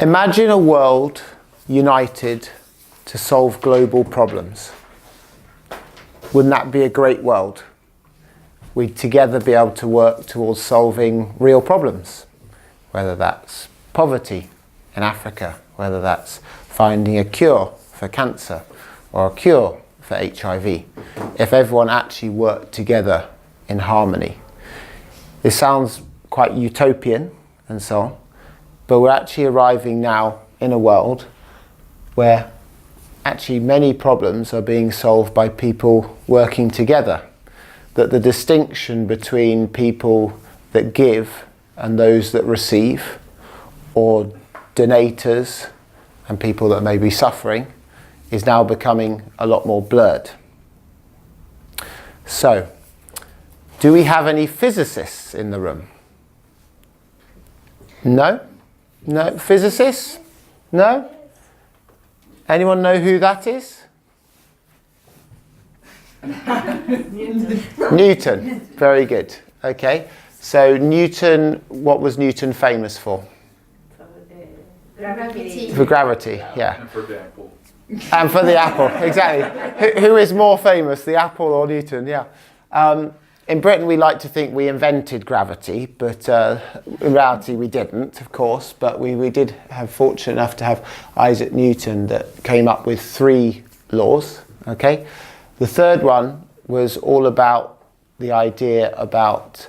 Imagine a world united to solve global problems. Wouldn't that be a great world? We'd together be able to work towards solving real problems, whether that's poverty in Africa, whether that's finding a cure for cancer or a cure for HIV, if everyone actually worked together in harmony. This sounds quite utopian and so on, but we're actually arriving now in a world where actually many problems are being solved by people working together. That the distinction between people that give and those that receive, or donators and people that may be suffering, is now becoming a lot more blurred. So, do we have any physicists in the room? No? No? Physicists? No? Anyone know who that is? Newton. Very good. Okay. So Newton, what was Newton famous for? Gravity. For gravity, yeah. And for the apple. And for the apple, exactly. Who is more famous, the apple or Newton? Yeah. In Britain, we like to think we invented gravity, but in reality, we didn't, of course. But we did have fortunate enough to have Isaac Newton that came up with 3 laws. Okay. The third one was all about the idea about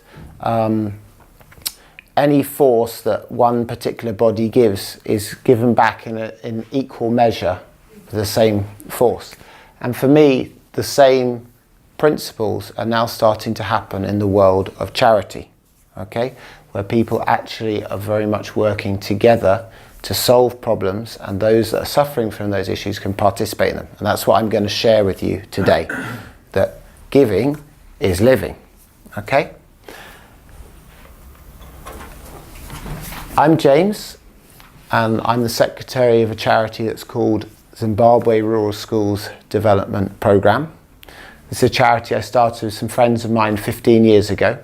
any force that one particular body gives is given back in equal measure, the same force. And for me, the same principles are now starting to happen in the world of charity, okay? Where people actually are very much working together to solve problems, and those that are suffering from those issues can participate in them. And that's what I'm going to share with you today, that giving is living, okay? I'm James, and I'm the secretary of a charity that's called Zimbabwe Rural Schools Development Programme. It's a charity I started with some friends of mine 15 years ago.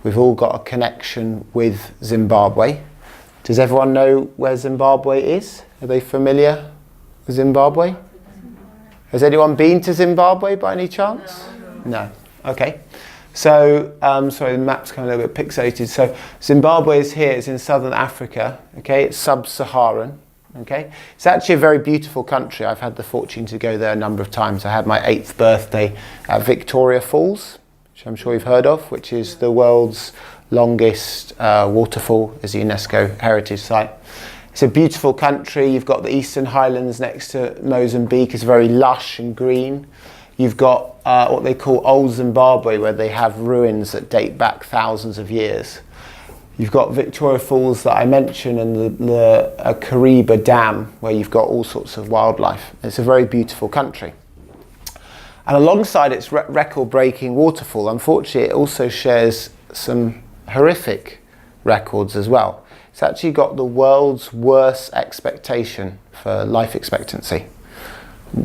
We've all got a connection with Zimbabwe. Does everyone know where Zimbabwe is? Are they familiar with Zimbabwe? Has anyone been to Zimbabwe by any chance? No. Okay. So, sorry, the map's kind of a little bit pixelated. So, Zimbabwe is here, it's in southern Africa, okay? It's sub-Saharan, okay? It's actually a very beautiful country. I've had the fortune to go there a number of times. I had my 8th birthday at Victoria Falls, which I'm sure you've heard of, which is the world's longest waterfall, is a UNESCO heritage site. It's a beautiful country. You've got the Eastern Highlands next to Mozambique. It's very lush and green. You've got what they call Old Zimbabwe, where they have ruins that date back thousands of years. You've got Victoria Falls that I mentioned, and the Kariba Dam, where you've got all sorts of wildlife. It's a very beautiful country. And alongside its record-breaking waterfall, unfortunately, it also shares some horrific records as well. It's actually got the world's worst expectation for life expectancy.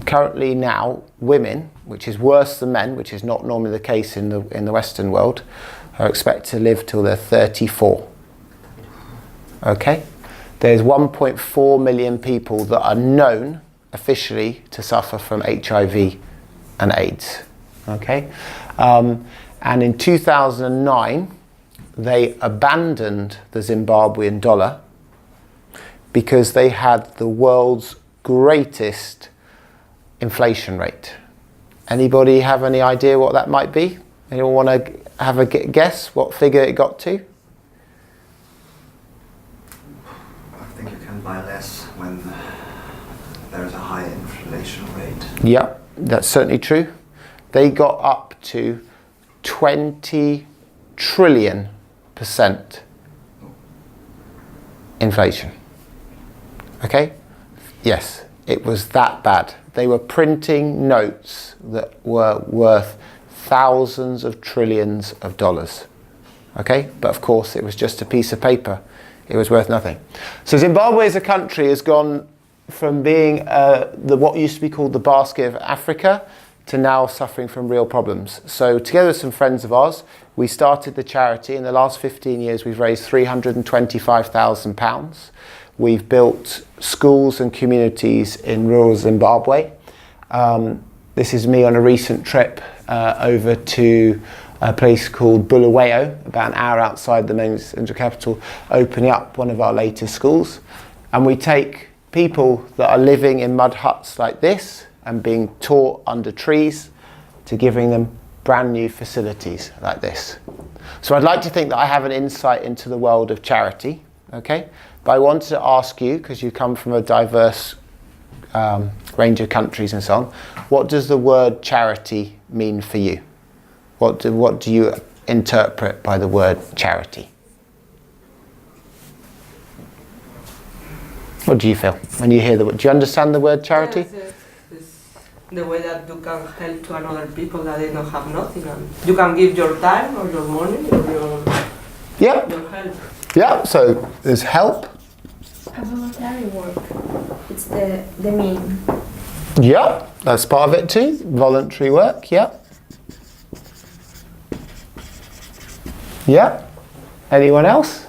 Currently now, women, which is worse than men, which is not normally the case in the Western world, are expected to live till they're 34. Okay? There's 1.4 million people that are known officially to suffer from HIV and AIDS. Okay? And in 2009, they abandoned the Zimbabwean dollar because they had the world's greatest inflation rate. Anybody have any idea what that might be? Anyone want to have a guess what figure it got to? I think you can buy less when there's a high inflation rate. Yeah, that's certainly true. They got up to 20 trillion% inflation. Okay? Yes, it was that bad. They were printing notes that were worth thousands of trillions of dollars. Okay? But of course, it was just a piece of paper. It was worth nothing. So Zimbabwe as a country has gone from being what used to be called the basket of Africa to now suffering from real problems. So together with some friends of ours, we started the charity. In the last 15 years, we've raised £325,000. we've built schools and communities in rural Zimbabwe. This is me on a recent trip over to a place called Bulawayo, about an hour outside the main central capital, opening up one of our latest schools. And we take people that are living in mud huts like this and being taught under trees to giving them brand new facilities like this. So I'd like to think that I have an insight into the world of charity, okay? But I wanted to ask you, because you come from a diverse range of countries and so on, what does the word charity mean for you? What do you interpret by the word charity? What do you feel when you hear the word? Do you understand the word charity? Yes, it's the way that you can help to another people that they don't have nothing. And you can give your time or your money or your help. Yeah, so there's help. A voluntary work. It's the mean. Yeah, that's part of it too. Voluntary work, yeah. Yeah. Anyone else?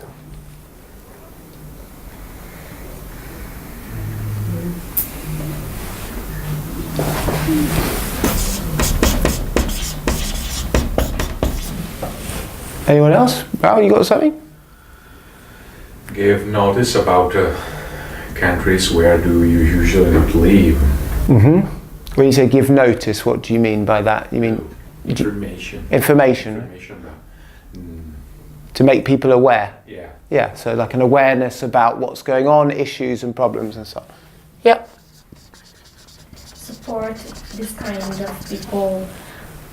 Anyone else? Well, you got something? Give notice about countries where do you usually live. Mm-hmm. When you say give notice, what do you mean by that? You mean information. Information. To make people aware. Yeah. Yeah. So like an awareness about what's going on, issues and problems and so on. Yeah. Support this kind of people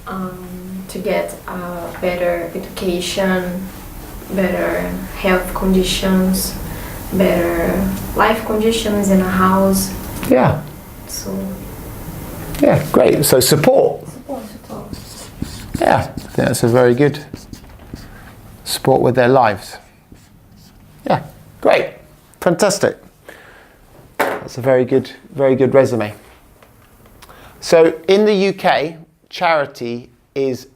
to get a better education, better health conditions, better life conditions in a house. Yeah. So. Yeah, great. So support. Support. Yeah, I think that's a very good support with their lives. Yeah, great. Fantastic. That's a very good resume. So in the UK, charity is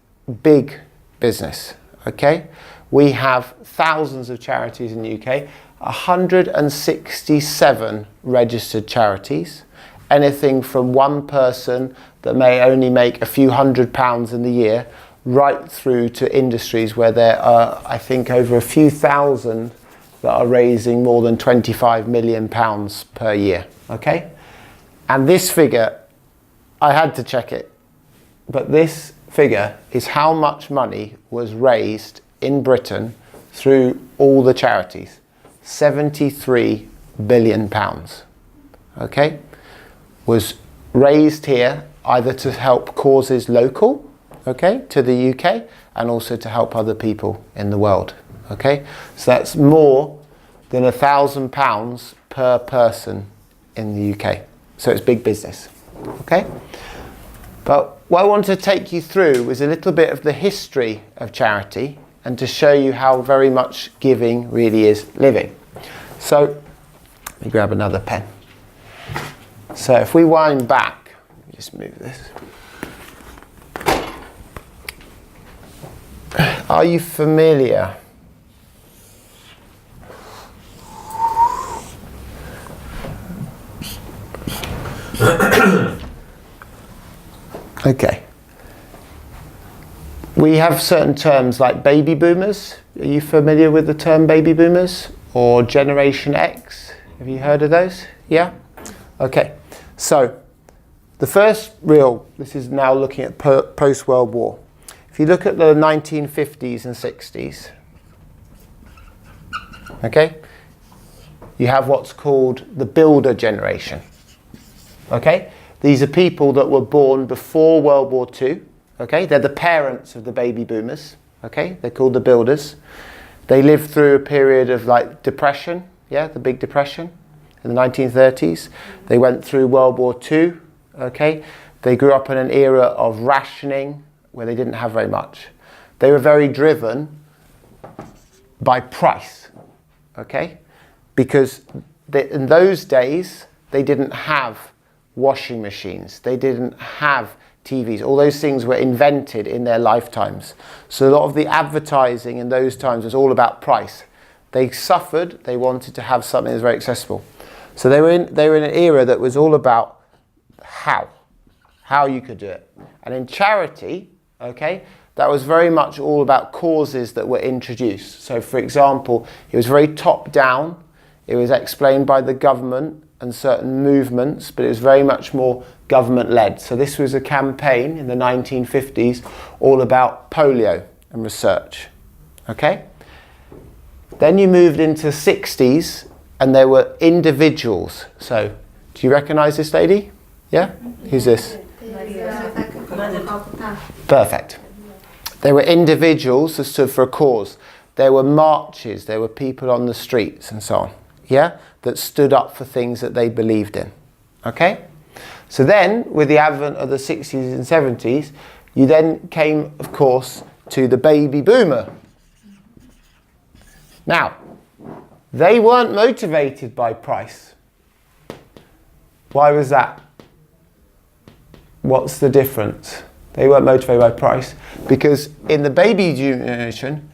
big business, okay? We have thousands of charities in the UK, 167 registered charities, anything from one person that may only make a few £100s in the year, right through to industries where there are, I think, over a few thousand that are raising more than £25 million per year, okay? And this figure, I had to check it, but this figure is how much money was raised in Britain through all the charities. £73 billion, okay? Was raised here either to help causes local, okay, to the UK, and also to help other people in the world, okay? So that's more than £1,000 per person in the UK. So it's big business, okay? But what I wanted to take you through was a little bit of the history of charity and to show you how very much giving really is living. So, let me grab another pen. So if we wind back, let me just move this. Are you familiar? Okay. We have certain terms like baby boomers. Are you familiar with the term baby boomers? Or Generation X? Have you heard of those? Yeah? Okay. So, the first this is now looking at post-World War. If you look at the 1950s and 60s, okay, you have what's called the builder generation. Okay? These are people that were born before World War II. Okay? They're the parents of the baby boomers. Okay? They're called the builders. They lived through a period of like depression, yeah, the Big Depression in the 1930s. They went through World War II. Okay? They grew up in an era of rationing where they didn't have very much. They were very driven by price. Okay? Because in those days, they didn't have washing machines. They didn't have TVs. All those things were invented in their lifetimes. So a lot of the advertising in those times was all about price. They suffered, they wanted to have something that was very accessible. So they were in an era that was all about how you could do it. And in charity, okay, that was very much all about causes that were introduced. So for example, it was very top down, it was explained by the government and certain movements, but it was very much more government led. So this was a campaign in the 1950s all about polio and research, okay? Then you moved into the 60s and there were individuals. So do you recognize this lady? Yeah? Who's this? Perfect. There were individuals that stood for a cause. There were marches, there were people on the streets and so on, yeah, that stood up for things that they believed in, okay? So then, with the advent of the 60s and 70s, you then came, of course, to the baby boomer. Now, they weren't motivated by price. Why was that? What's the difference? They weren't motivated by price because in the baby generation,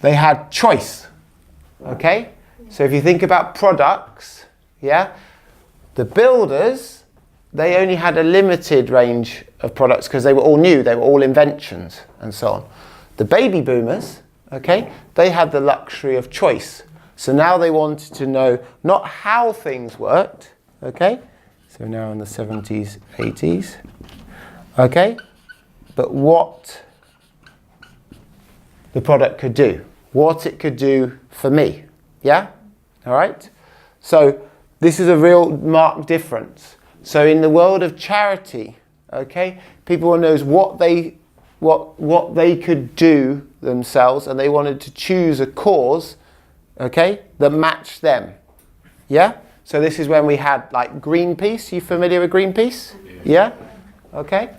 they had choice, okay? So if you think about products, yeah, the builders, they only had a limited range of products because they were all new, they were all inventions and so on. The baby boomers, okay, they had the luxury of choice. So now they wanted to know not how things worked, okay? So now in the 70s, 80s, okay? But what the product could do, what it could do for me, yeah? All right? So this is a real marked difference. So in the world of charity, okay, people want to know what they could do themselves, and they wanted to choose a cause, okay, that matched them, yeah? So this is when we had like Greenpeace. You familiar with Greenpeace? Yeah? Okay.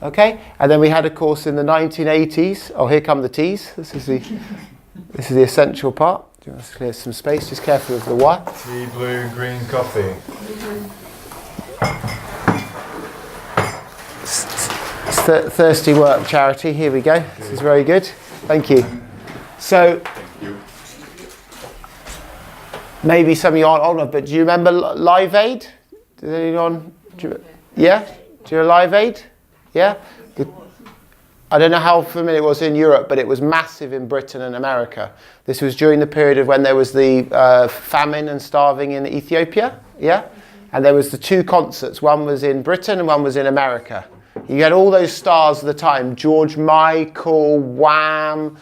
Okay, and then we had a course in the 1980s. Oh, here come the teas. This is the essential part. Do you want to clear some space? Just careful with the wire. Tea, blue, green, coffee. Thirsty Work charity. Here we go. This is very good. Thank you. So, maybe some of you aren't on it, but do you remember Live Aid? Did anyone? Yeah? Do you know Live Aid? Yeah? I don't know how familiar it was in Europe, but it was massive in Britain and America. This was during the period of when there was the famine and starving in Ethiopia, yeah? And there was the two concerts. One was in Britain and one was in America. You had all those stars of the time, George Michael, Wham,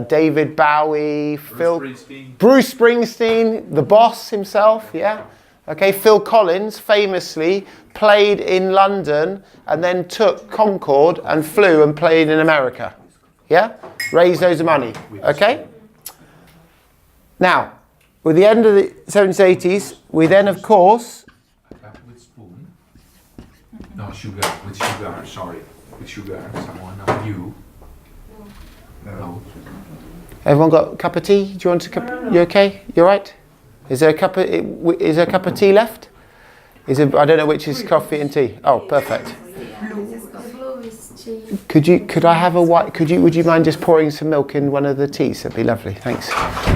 David Bowie, Bruce Springsteen, the boss himself, yeah? Okay, Phil Collins famously played in London and then took Concorde and flew and played in America. Yeah? Raised loads of money. Okay? Now, with the end of the 70s, 80s, we then, of course... With spoon? No, sugar. With sugar, sorry. With sugar. Someone, not you. No. Everyone got a cup of tea? Do you want a cup? You okay? You all right? Is there a cup of tea left? I don't know which is coffee and tea. Oh, perfect. Could I have a white? Would you mind just pouring some milk in one of the teas? That'd be lovely. Thanks.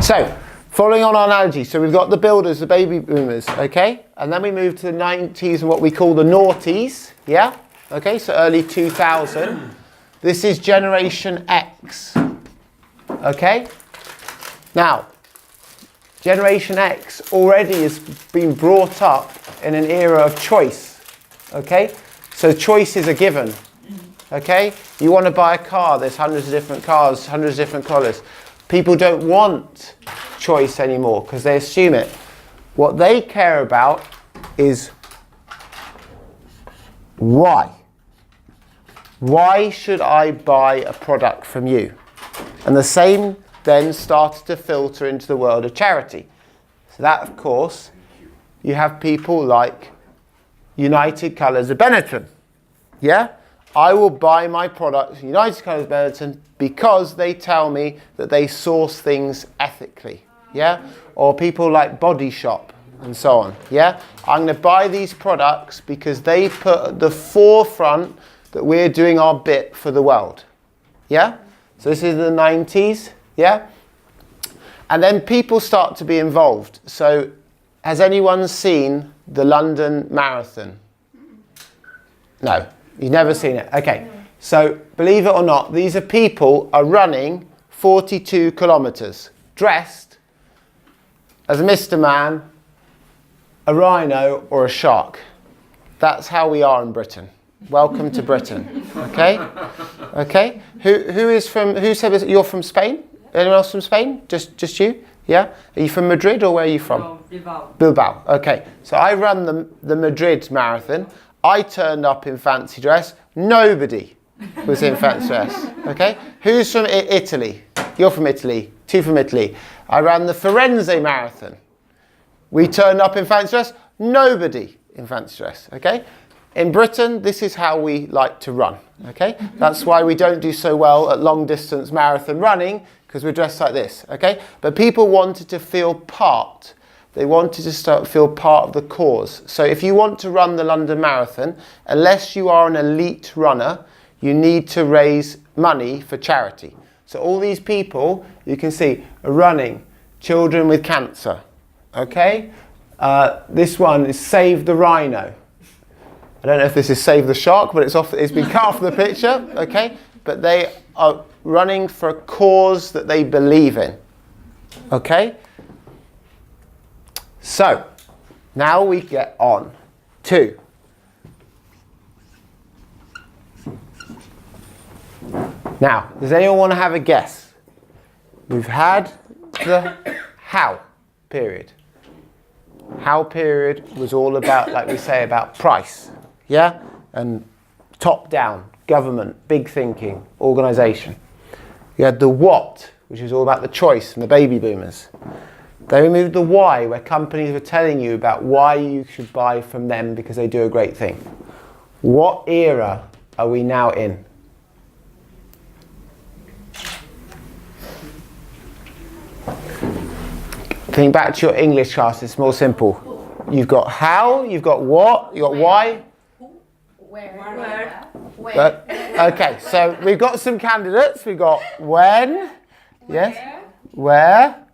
So, following on our analogy, so we've got the builders, the baby boomers, okay, and then we move to the 90s and what we call the noughties, yeah, okay, so early 2000. This is Generation X, okay. Now, Generation X already has been brought up in an era of choice, okay? So choice is a given, okay? You want to buy a car, there's hundreds of different cars, hundreds of different colours. People don't want choice anymore because they assume it. What they care about is why. Why should I buy a product from you? And the same then started to filter into the world of charity. So that, of course, you have people like United Colours of Benetton. Yeah? I will buy my product from United Colours of Benetton because they tell me that they source things ethically. Yeah? Or people like Body Shop and so on. Yeah? I'm going to buy these products because they put at the forefront that we're doing our bit for the world. Yeah? So this is the 90s. Yeah? And then people start to be involved. So has anyone seen the London Marathon? No, you've never seen it. Okay, so believe it or not, these are people are running 42 kilometres, dressed as a Mr. Man, a rhino or a shark. That's how we are in Britain. Welcome to Britain. Okay? Okay? Who said you're from Spain? Anyone else from Spain? Just you? Yeah? Are you from Madrid or where are you from? No, Bilbao. Bilbao. Okay. So I run the Madrid marathon. I turned up in fancy dress. Nobody was in fancy dress. Okay? Who's from Italy? You're from Italy. 2 from Italy. I ran the Firenze marathon. We turned up in fancy dress. Nobody in fancy dress. Okay? In Britain, this is how we like to run. Okay? That's why we don't do so well at long distance marathon running, because we're dressed like this. Okay? But people wanted to feel part. They wanted to feel part of the cause. So if you want to run the London Marathon, unless you are an elite runner, you need to raise money for charity. So all these people, you can see, are running children with cancer. Okay? This one is Save the Rhino. I don't know if this is Save the Shark, but it's been cut off the picture. Okay? But they are running for a cause that they believe in. Okay? So, now we get on to now, does anyone want to have a guess? We've had the how period. How period was all about, like we say, about price. Yeah? And top down, government, big thinking, organisation. You had the what, which is all about the choice and the baby boomers. They removed the why, where companies were telling you about why you should buy from them because they do a great thing. What era are we now in? Think back to your English class, it's more simple. You've got how, you've got what, you've got why. Where? Okay, so we've got some candidates. We've got when, yes, where,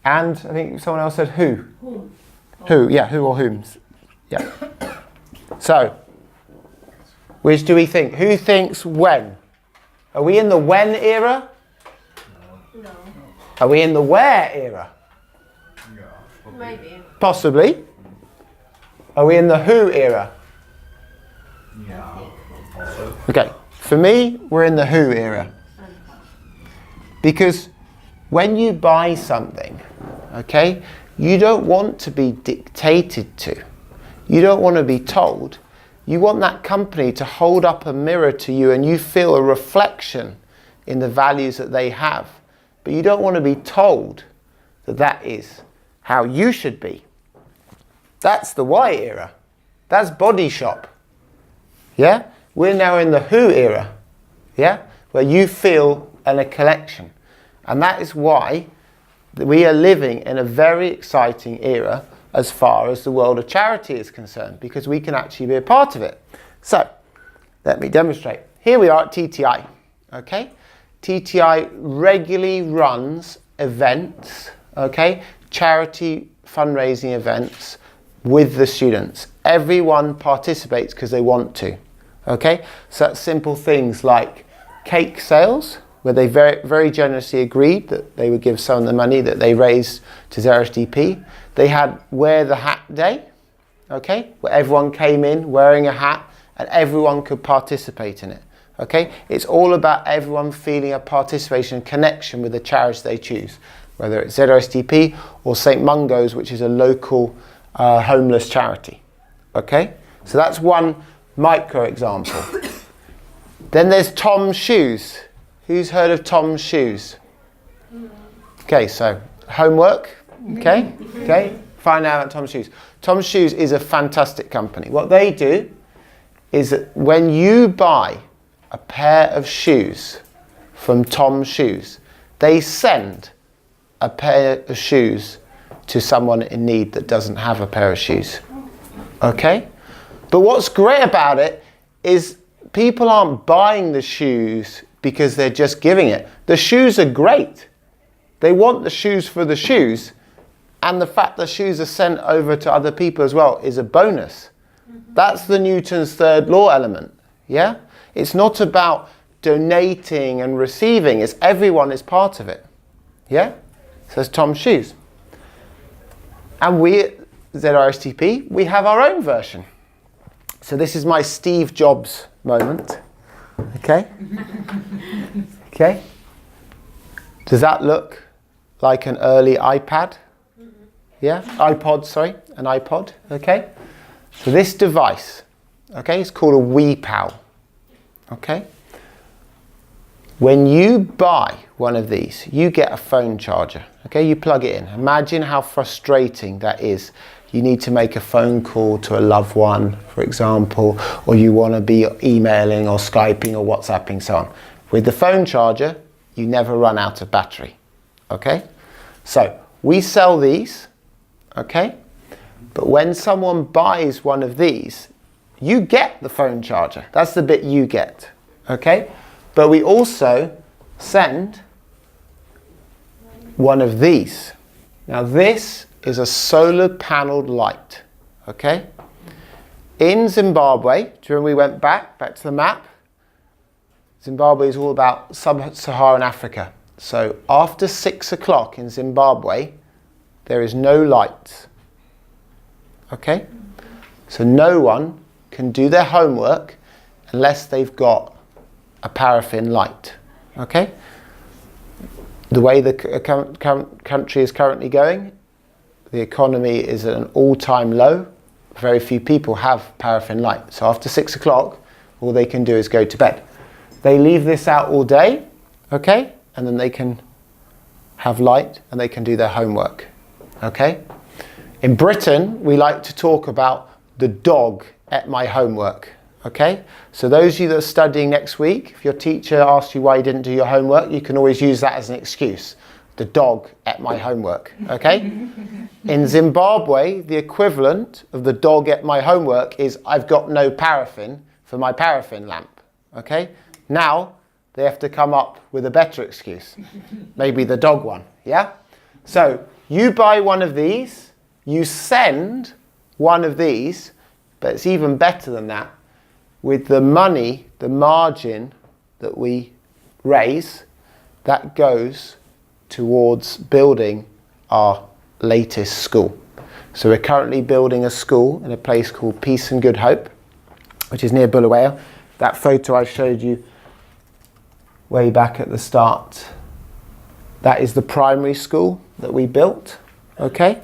and I think someone else said who. Who, yeah, who or whom's. Yeah. So, which do we think? Who thinks when? Are we in the when era? No. Are we in the where era? Maybe. Possibly. Are we in the who era? Yeah. Okay, for me, we're in the who era. Because when you buy something, okay, you don't want to be dictated to. You don't want to be told. You want that company to hold up a mirror to you and you feel a reflection in the values that they have. But you don't want to be told that that is how you should be. That's the why era. That's body shop. Yeah? We're now in the who era. Yeah? Where you feel in a collection. And that is why we are living in a very exciting era as far as the world of charity is concerned, because we can actually be a part of it. So, let me demonstrate. Here we are at TTI. Okay? TTI regularly runs events, okay? Charity fundraising events with the students. Everyone participates because they want to. Okay? So that's simple things like cake sales, where they very, very generously agreed that they would give some of the money that they raised to ZRSDP. They had Wear the Hat Day, okay, where everyone came in wearing a hat and everyone could participate in it. Okay? It's all about everyone feeling a participation and connection with the charity they choose, whether it's ZRSDP or St. Mungo's, which is a local homeless charity. Okay? So that's one micro example. Then there's Tom's Shoes. Who's heard of Tom's Shoes? Okay, so homework. Okay? Okay? Find out about Tom's Shoes. Tom's Shoes is a fantastic company. What they do is that when you buy a pair of shoes from Tom's Shoes, they send a pair of shoes to someone in need that doesn't have a pair of shoes. Okay? But what's great about it is people aren't buying the shoes because they're just giving it. The shoes are great. They want the shoes for the shoes, and the fact the shoes are sent over to other people as well is a bonus. That's the Newton's third law element, yeah? It's not about donating and receiving, it's everyone is part of it, yeah? So it's Tom's shoes. And we at ZRSDP, we have our own version. So this is my Steve Jobs moment, okay? Okay? Does that look like an early iPad? Yeah, iPod, sorry, an iPod, okay? So this device, okay, it's called a WePal, okay? When you buy one of these, you get a phone charger, okay? You plug it in. Imagine how frustrating that is. You need to make a phone call to a loved one, for example, or you want to be emailing or Skyping or WhatsApping, so on. With the phone charger, you never run out of battery, okay? So we sell these, okay? But when someone buys one of these, you get the phone charger. That's the bit you get, okay? But we also send one of these. Now this is a solar paneled light, okay? In Zimbabwe, do you remember we went back to the map? Zimbabwe is all about sub-Saharan Africa. So after 6 o'clock in Zimbabwe, there is no light. Okay? So no one can do their homework unless they've got a paraffin light. Okay? The way the country is currently going, the economy is at an all-time low. Very few people have paraffin light. So after 6 o'clock, all they can do is go to bed. They leave this out all day, okay? And then they can have light and they can do their homework, okay? In Britain, we like to talk about the dog at my homework, okay? So those of you that are studying next week, if your teacher asks you why you didn't do your homework, you can always use that as an excuse. The dog at my homework, okay? In Zimbabwe, the equivalent of the dog at my homework is I've got no paraffin for my paraffin lamp, okay? Now, they have to come up with a better excuse. Maybe the dog one, yeah? So, you buy one of these, you send one of these, but it's even better than that. With the money, the margin that we raise, that goes towards building our latest school. So we're currently building a school in a place called Peace and Good Hope, which is near Bulawayo. That photo I showed you way back at the start, that is the primary school that we built, okay?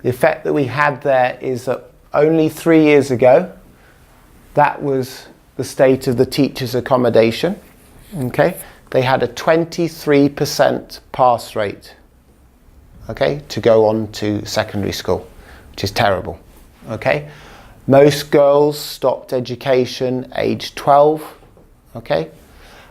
The effect that we had there is that only 3 years ago, that was the state of the teachers' accommodation, okay? They had a 23% pass rate, okay, to go on to secondary school, which is terrible, okay? Most girls stopped education age 12, okay?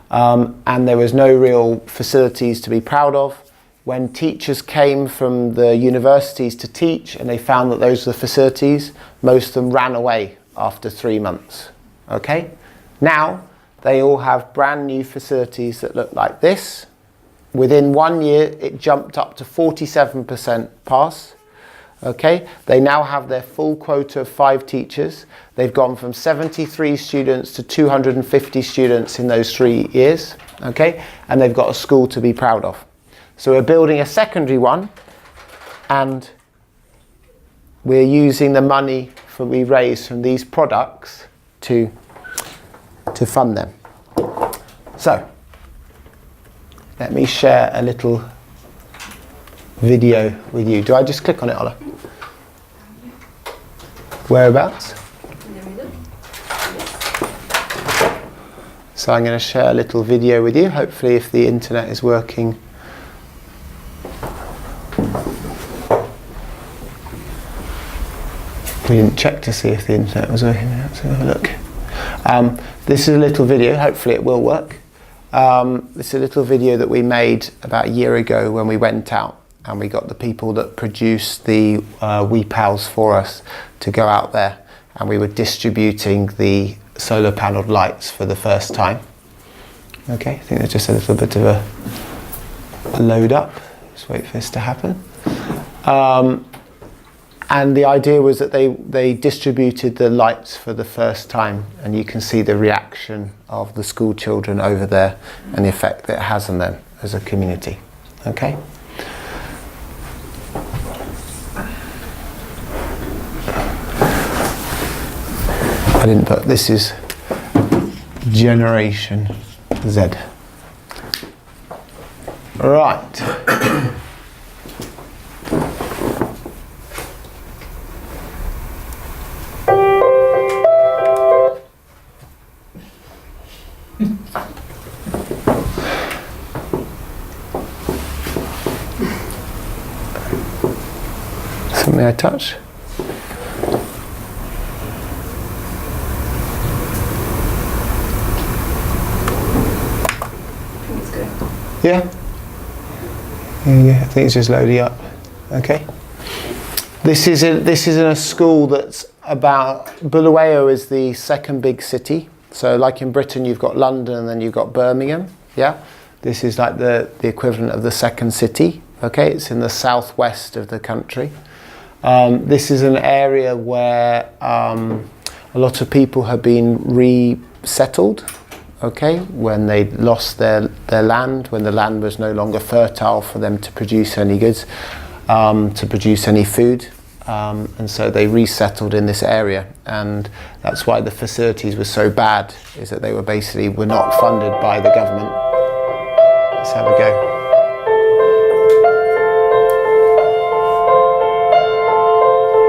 And there was no real facilities to be proud of. When teachers came from the universities to teach and they found that those were the facilities, most of them ran away after 3 months, okay? Now, they all have brand new facilities that look like this. Within 1 year, it jumped up to 47% pass. Okay, they now have their full quota of 5 teachers. They've gone from 73 students to 250 students in those 3 years. Okay, and they've got a school to be proud of. So we're building a secondary one, and we're using the money we raise from these products to fund them. So let me share a little video with you. Do I just click on it, Ola? Whereabouts? In the middle. So I'm going to share a little video with you. Hopefully, if the internet is working. We didn't check to see if the internet was working. Let's have a look. This is a little video. Hopefully, it will work. This is a little video that we made about a year ago when we went out and we got the people that produced the WePals for us to go out there, and we were distributing the solar panelled lights for the first time. Okay, I think there's just a little bit of a load up Just wait for this to happen. And the idea was that they distributed the lights for the first time, and you can see the reaction of the school children over there and the effect that it has on them as a community. Okay? I didn't put, this is Generation Z. Right. Something I touch? Yeah? Yeah, I think it's just loading up. Okay. This is in a school that's about, Bulawayo is the second big city. So like in Britain you've got London and then you've got Birmingham. Yeah? This is like the equivalent of the second city. Okay, it's in the southwest of the country. This is an area where a lot of people have been resettled. Okay, when they lost their land, when the land was no longer fertile for them to produce any goods, to produce any food, and so they resettled in this area, and that's why the facilities were so bad, is that they were not funded by the government. Let's have a go.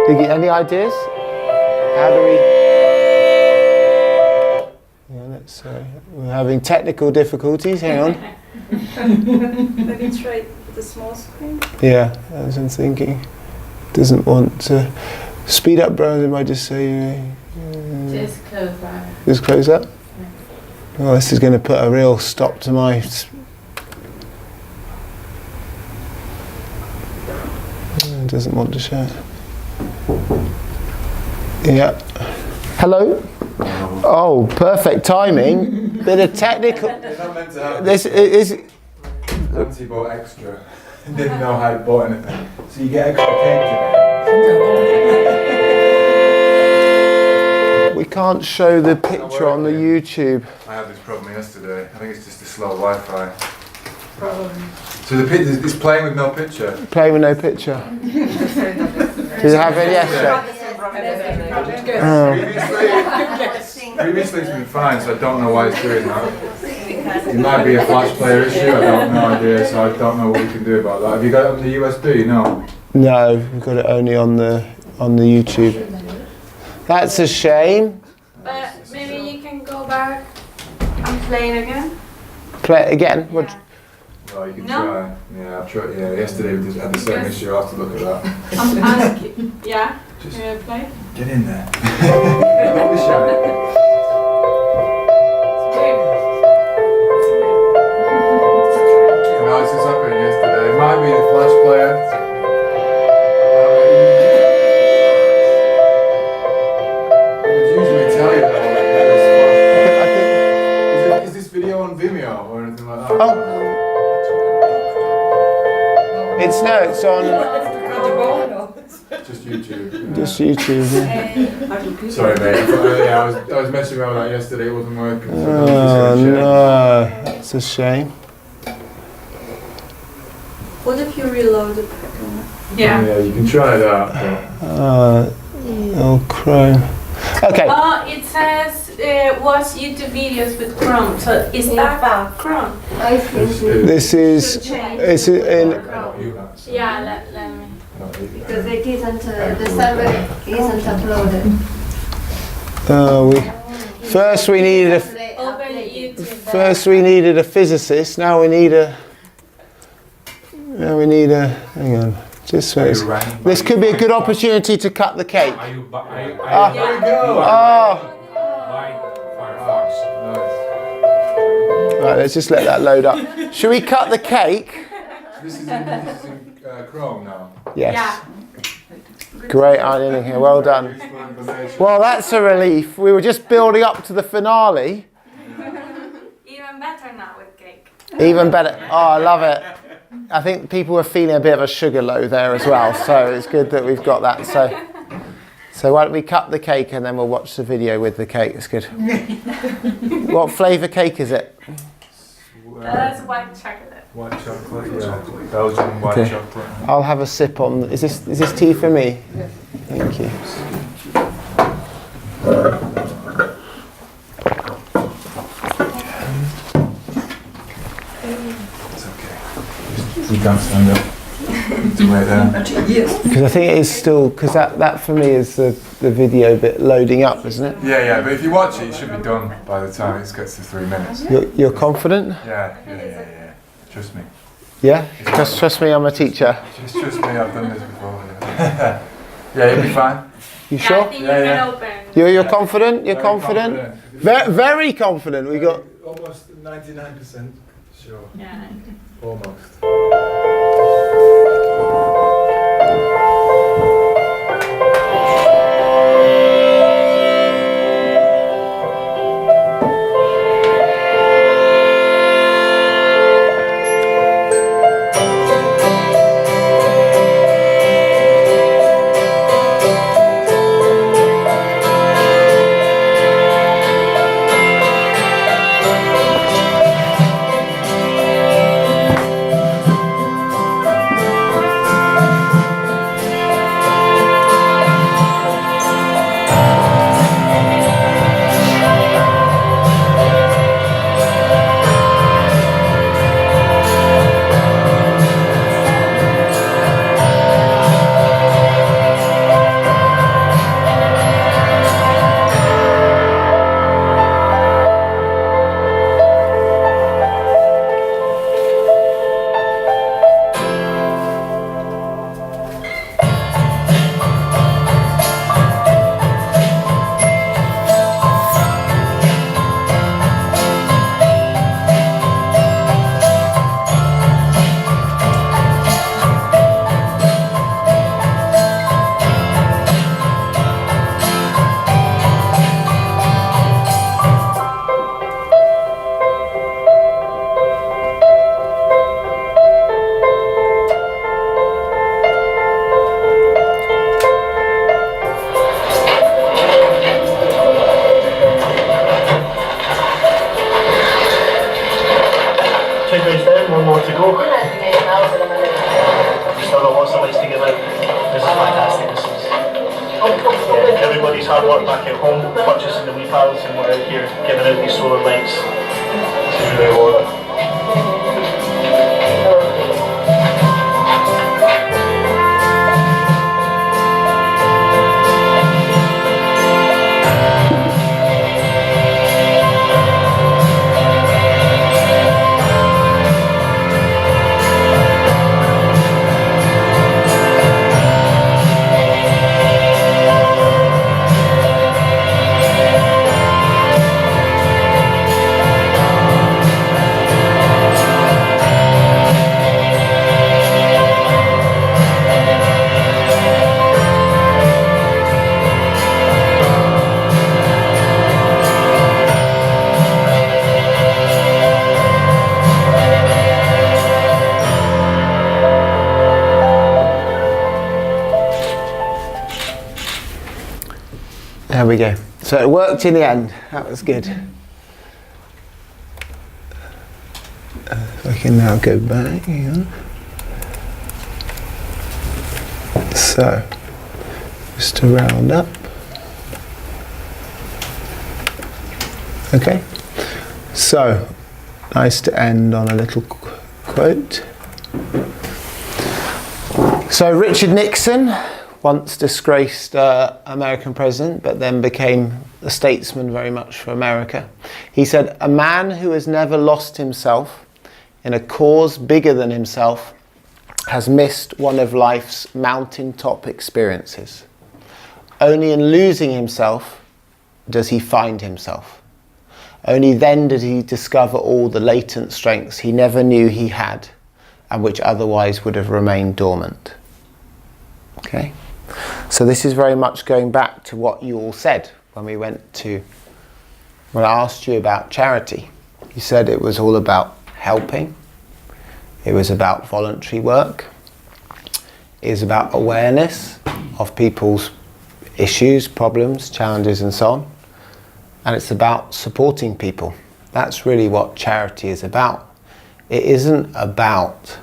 Any ideas? How do we... we're having technical difficulties, hang on. Maybe try the small screen. Yeah, I was thinking. Doesn't want to speed up browser, might just say... just close that. Just close that? Oh, this is going to put a real stop to my... It doesn't want to share. Yeah. Hello? Oh, perfect timing. Bit of technical. You're not meant to have This is. Nancy bought extra. Didn't know how to bought anything. So you get extra cake today. We can't show the picture on the YouTube. I had this problem yesterday. I think it's just a slow Wi-Fi. So the picture is playing with no picture. Playing with no picture. Did you have it yesterday? Previously it's been fine, so I don't know why it's doing that. It might be a flash player issue, I don't know idea, so I don't know what we can do about that. Have you got it on the USB? No? No, we've got it only on the YouTube. That's a shame. But maybe you can go back and play it again? Play it again? What? Oh, you can No. try. Yeah, I've tried. Yeah, yesterday we just had the same issue. I'll have to look at that. I'm asking. Yeah? Just Can you play? get in there. Don't be shy. No, this is happening yesterday. It might be the flash player. It would usually tell you that. Is this video on Vimeo or anything like that? Oh. It's on. Just YouTube. Just YouTube. Yeah. Sorry, mate. I was messing around with that yesterday. It wasn't working. So Oh no, that's a shame. What if you reload the program? Yeah. Yeah, you can try that. Oh, Chrome. Okay. Oh, it says watch YouTube videos with Chrome. So is that Chrome? I think This is. It's in. Yeah, let me. because it isn't, the server isn't uploaded. First we needed a. Open YouTube. First we needed a physicist. Now we need a. Hang on. Just first. This could be a good opportunity to cut the cake. Are you by Firefox? Right, let's just let that load up. Should we cut the cake? This is in Chrome now. Yes. Yeah. Great ironing here. Well done. Well, that's a relief. We were just building up to the finale. Even better now with cake. Even better. Oh, I love it. I think people were feeling a bit of a sugar low there as well, so it's good that we've got that. So why don't we cut the cake and then we'll watch the video with the cake. It's good. What flavour cake is it? That's white chocolate. White chocolate, yeah. Belgian white Okay. chocolate. I'll have a sip on. Is this tea for me? Yes. Thank you. It's okay. You can't stand up. It's right there. Because I think it is still, because that for me is the video bit loading up, isn't it? Yeah, but if you watch it, you should be done by the time it gets to 3 minutes. You're confident? Yeah. Trust me. Yeah? Trust me, I'm a teacher. Just trust me, I've done this before. Yeah, yeah, you'll be fine. You I sure? think Yeah, you yeah. can open. You're confident? You're confident? Very confident. We got. Almost 99% sure. Yeah. Almost. One more to go. Still got lots of ways to give out. This is fantastic. Everybody's hard work back at home, purchasing the wee pallets, and we're out here giving out these solar lights. This is really awesome. There we go. So it worked in the end. That was good. If I can now go back. Hang on. So, just to round up. Okay. So, nice to end on a little quote. So, Richard Nixon, once disgraced American president, but then became a statesman very much for America. He said, "A man who has never lost himself in a cause bigger than himself has missed one of life's mountaintop experiences. Only in losing himself does he find himself. Only then did he discover all the latent strengths he never knew he had and which otherwise would have remained dormant." Okay? So this is very much going back to what you all said when I asked you about charity. You said it was all about helping. It was about voluntary work. It was about awareness of people's issues, problems, challenges and so on. And it's about supporting people. That's really what charity is about. It isn't about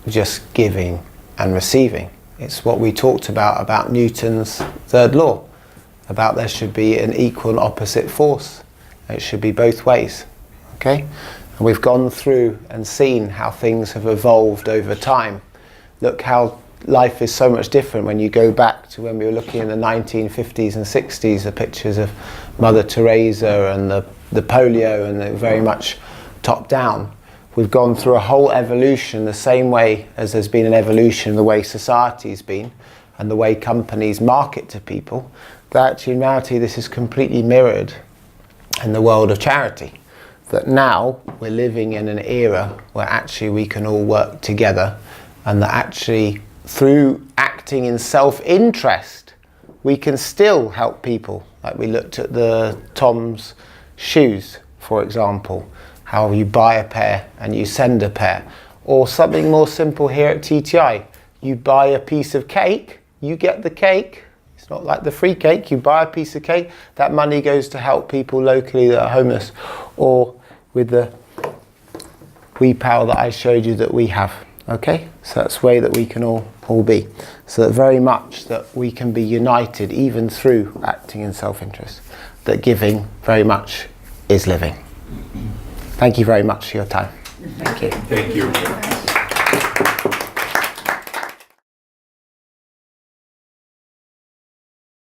just giving and receiving. It's what we talked about Newton's third law, about there should be an equal and opposite force. It should be both ways, okay? And we've gone through and seen how things have evolved over time. Look how life is so much different when you go back to when we were looking in the 1950s and 60s, the pictures of Mother Teresa and the polio, and they're very much top down. We've gone through a whole evolution the same way as there's been an evolution in the way society's been and the way companies market to people. That actually in reality this is completely mirrored in the world of charity. That now we're living in an era where actually we can all work together, and that actually through acting in self-interest we can still help people. Like we looked at the Tom's shoes, for example, how you buy a pair and you send a pair. Or something more simple here at TTI, you buy a piece of cake, you get the cake. It's not like the free cake, you buy a piece of cake, that money goes to help people locally that are homeless. Or with the WePower that I showed you that we have, okay? So that's the way that we can all be. So that very much that we can be united even through acting in self-interest. That giving very much is living. Thank you very much for your time. Thank you. Thank you.